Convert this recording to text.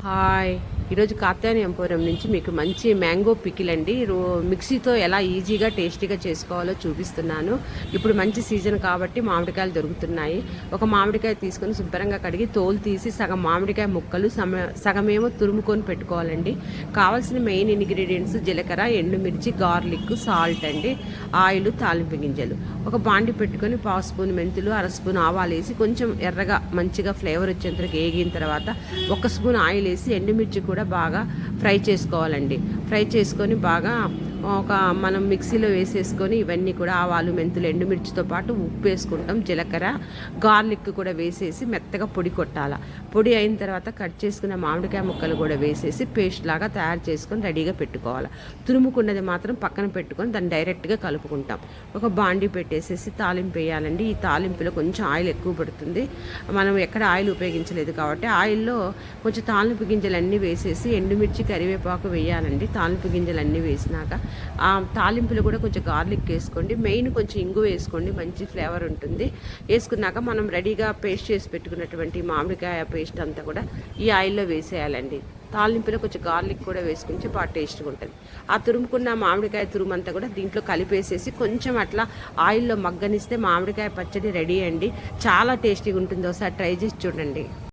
Hi, ఈరోజు Katyayani emporium నుంచి మీకు మంచి మ్యాంగో పికిల్ అండి. మిక్సీతో ఎలా ఈజీగా టేస్టీగా చేసుకోవాలో చూపిస్తున్నాను. ఇప్పుడు మంచి సీజన్ కాబట్టి మామిడికాయలు దొరుకుతున్నాయి. ఒక మామిడికాయ తీసుకొని శుభ్రంగా కడిగి తోలు తీసి సగం మామిడికాయ ముక్కలు సగమేమో తురుముకొని పెట్టుకోవాలండి. కావాల్సిన మెయిన్ ఇంగ్రీడియంట్స్ జీలకర్ర, ఎండుమిర్చి, గార్లిక్, సాల్ట్ అండి, ఆయిల్, తాలింపు గింజలు. ఒక బాండి పెట్టుకొని పావు స్పూన్ మెంతులు, అర స్పూన్ ఆవాలు వేసి కొంచెం ఎర్రగా మంచిగా ఫ్లేవర్ వచ్చేంతవరకు వేగిన తర్వాత 1 స్పూన్ ఆయిల్ వేసి ఎండుమిర్చి కూడా బాగా ఫ్రై చేసుకోవాలండి. ఫ్రై చేసుకొని బాగా మనం మిక్సీలో వేసేసుకొని ఇవన్నీ కూడా ఆవాలు, మెంతులు, ఎండుమిర్చితో పాటు ఉప్పు వేసుకుంటాం, జీలకర్ర, గార్లిక్ కూడా వేసేసి మెత్తగా పొడి కొట్టాలి. పొడి అయిన తర్వాత కట్ చేసుకున్న మామిడికాయ ముక్కలు కూడా వేసేసి పేస్ట్ లాగా తయారు చేసుకొని రెడీగా పెట్టుకోవాలి. తురుముకున్నది మాత్రం పక్కన పెట్టుకొని దాన్ని డైరెక్ట్గా కలుపుకుంటాం. ఒక బాండి పెట్టేసేసి తాలింపు వేయాలండి. ఈ తాలింపులో కొంచెం ఆయిల్ ఎక్కువ పడుతుంది, మనం ఎక్కడ ఆయిల్ ఉపయోగించలేదు కాబట్టి ఆయిల్లో కొంచెం తాలింపు గింజలన్నీ వేసేసి ఎండుమిర్చి, కరివేపాకు వేయాలండి. తాలింపు గింజలన్నీ వేసినాక ఆ తాలింపులో కూడా కొంచెం గార్లిక్ వేసుకోండి, మెయిన్ కొంచెం ఇంగు వేసుకోండి, మంచి ఫ్లేవర్ ఉంటుంది. వేసుకున్నాక మనం రెడీగా పేస్ట్ చేసి పెట్టుకున్నటువంటి మామిడికాయ పేస్ట్ అంతా కూడా ఈ ఆయిల్లో వేసేయాలండి. తాలింపులో కొంచెం గార్లిక్ కూడా వేసుకుంటే బాగా టేస్ట్గా ఉంటుంది. ఆ తురుముకున్న మామిడికాయ తురుమంతా కూడా దీంట్లో కలిపేసేసి కొంచెం అట్లా ఆయిల్లో మగ్గనిస్తే మామిడికాయ పచ్చడి రెడీ అండి. చాలా టేస్టీగా ఉంటుంది. ఒకసారి ట్రై చేసి చూడండి.